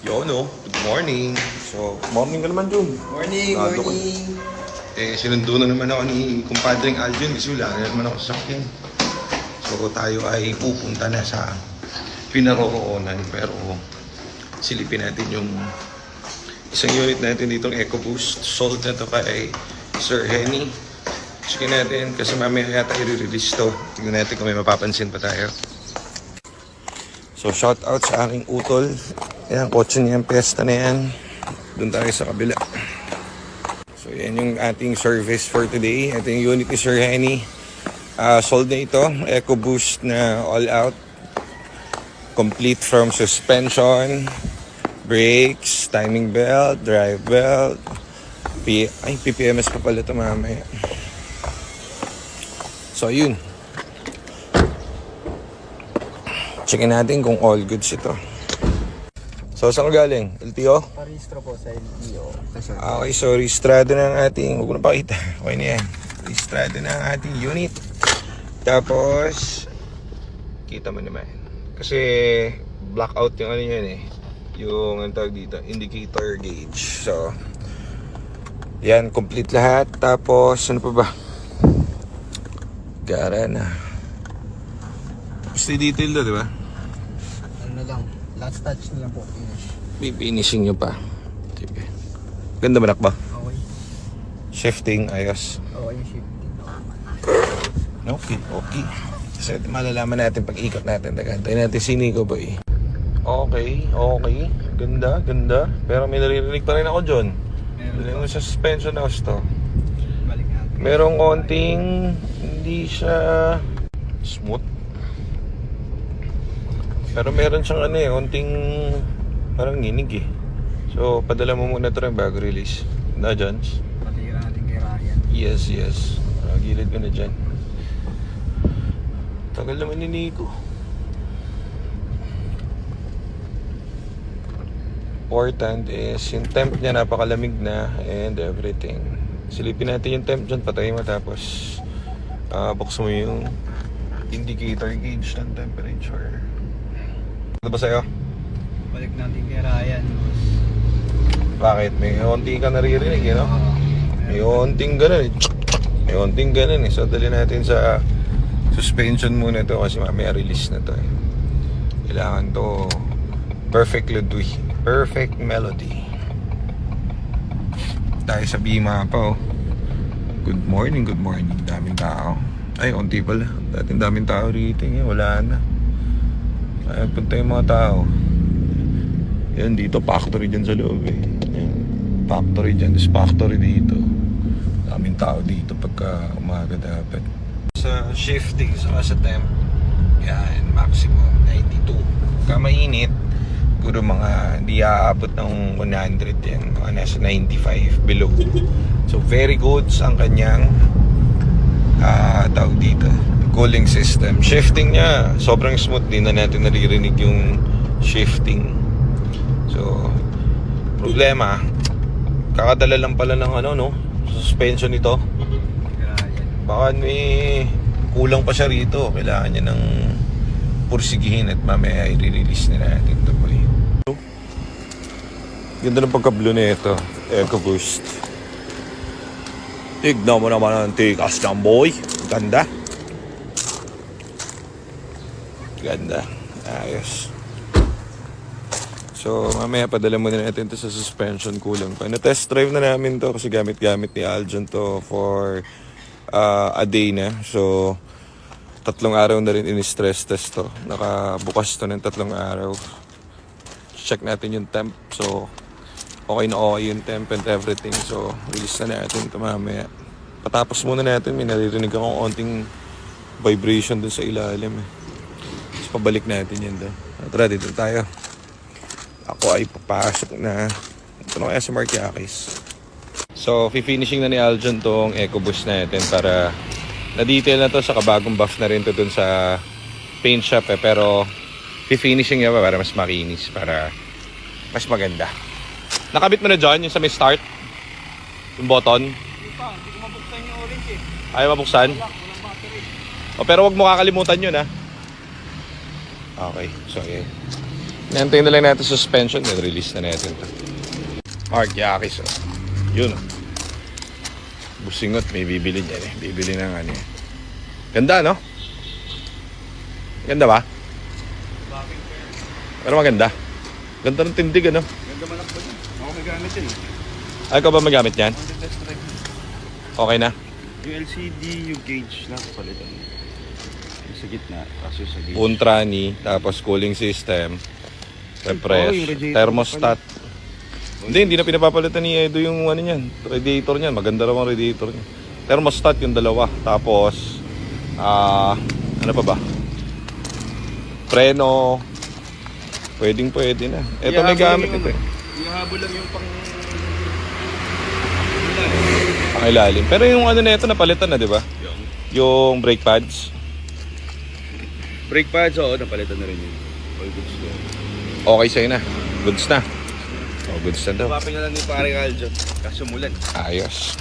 Good morning. So, morning ka naman, Jun. Morning, Bago ko. morning. Sinundo na naman ako ni kumpadring Aljun kasi wala na naman ako sa akin. So, tayo ay pupunta na sa pinaroroonan. Pero, silipin natin yung isang unit natin dito, EcoBoost. Sold na to kay Sir Henny. Checkin natin kasi mamaya yata i-release to. Tingnan natin kung may mapapansin pa tayo. So, shout out sa aking utol. Ayan, kotse niya yung pesta na yan. Doon tayo sa kabila. So, yan yung ating service for today. Ito yung unit ni Sir Henny. Sold na ito. EcoBoost na all out. Complete from suspension, brakes, timing belt, drive belt. PPMS pa pala ito mamaya. So, yun. Checkin natin kung all goods ito. So, saan ka galing? LTO? Parehistro po sa LTO. Okay, so registrado na ang ating, huwag ko na pakita. Okay na yan. Registrado na ang ating unit. Tapos, kita mo naman. Kasi, blackout yung ano yan eh. Yung, ang tawag dito, indicator gauge. So, yan, complete lahat. Tapos, ano pa ba? Gara na. Gusto detail do, di ba? Ano na lang, last touch na lang po, finish. Finishing nyo pa. Sige. Ganda manak ba? Okay. Shifting, ayos. Okay yung shifting. Okay. Kasi malalaman natin pag ikot natin. Tayo natin si Nico ba eh. Okay. Ganda. Pero may naririnig pa rin ako, John. Dali mo sa suspension house to. Balik natin. Merong konting hindi siya smooth. Pero meron siyang ano eh, konting parang nginig eh. So, padala mo muna ito rin bago release. Na, Johns? Patira natin kay Ryan. Yes. Gilid ko na dyan. Tagal naman ni Nico. Important is yung temp niya napakalamig na and everything. Silipin natin yung temp dyan, patayin mo tapos buksan mo yung indicator gauge ng temperature. Ano ba sa'yo? Balik natin kay Ryan. Bakit? May onti ka naririnig, you know? May onting ganun eh. So, dali natin sa suspension muna to kasi mamaya release na to eh. Kailangan to perfect melody. Tayo sa Bima pa oh. Good morning. Daming tao. Ay, onti pala. Dating daming tao rito eh. Wala na. Ay, punta yung mga tao. Yan, dito factory dyan sa loob eh. Yan, factory dyan. This factory dito. Daming tao dito pagka umaga dapat. Sa shifting, sa temp. Yan, maximum 92. Pagka mainit, siguro mga hindi aabot ng 100 yan. Mga nasa 95 below. So, very good ang kanyang tawag dito. Cooling system. Shifting niya, sobrang smooth. Din na natin naririnig yung shifting. So, problema, kakadala lang pala ng suspension nito. Baka may kulang pa siya rito. Kailangan niya ng pursigihin at mamaya i-release na natin ito pa rin. Ganda ng pagkablo na ito. EcoBoost. Tignan mo naman ang tikas ng boy. Ganda. Ayos. So, mamaya padala muna natin ito sa suspension, kulang pa. Na-test drive na namin to kasi gamit-gamit ni Aljon to for a day na. So, 3 araw na rin in-stress test to. Nakabukas to ng 3 araw. Check natin yung temp. So, okay na okay yung temp and everything. So, release na natin ito mamaya. Patapos muna natin, may naririnig akong konting vibration dun sa ilalim eh. So, pabalik natin yan doon. Tara, dito tayo. Ako ay papasok na. Ito na kaya sa Marquiaquis. So, finishing na ni Aljon tong EcoBoost natin para na-detail na to sa kabagong buff na rin to dun sa paint shop eh. Pero, finishing niya pa para mas makinis, para mas maganda. Nakabit mo na dyan yung sa may start? Yung button? Hindi ko mabuksan yung orange eh. Ayaw mabuksan? Walang battery. O, pero wag mo kakalimutan yun ha. Okay, so okay. Nantayin na lang natin suspension. Release na natin ito. Mark Yakis. Oh. Yun. Oh. Busingot. May bibili dyan eh. Bibili ng ano eh. Ganda, no? Ganda ba? Pero maganda. Ganda ng tindig, ano? Ganda malakbad yun. Ako may gamit yun. Ay, ikaw ba magamit yan? On the test drive. Okay na? Yung LCD, yung gauge na kapalitan. Yung sa gitna, tapos yung sa gauge. Untrani, tapos cooling system, refresh, yung radiator thermostat. Hindi na pinapapalitan ni Edo yung ano niyan, radiator niyan. Maganda raw ang radiator niya. Thermostat yung dalawa. Tapos, ano pa ba? Preno. Pwede na. Ito may gamit ito eh. Ihahabol lang yung pang... Pangilalim. Pero yung ano na ito, napalitan na, di ba? Yung brake pads. Brake pads, oo, napalitan na rin yun. All goods na. Okay sa'yo na. Goods na. Oh, goods na daw. Papapin na lang ni paring Aljon. Kaso mulan. Ayos.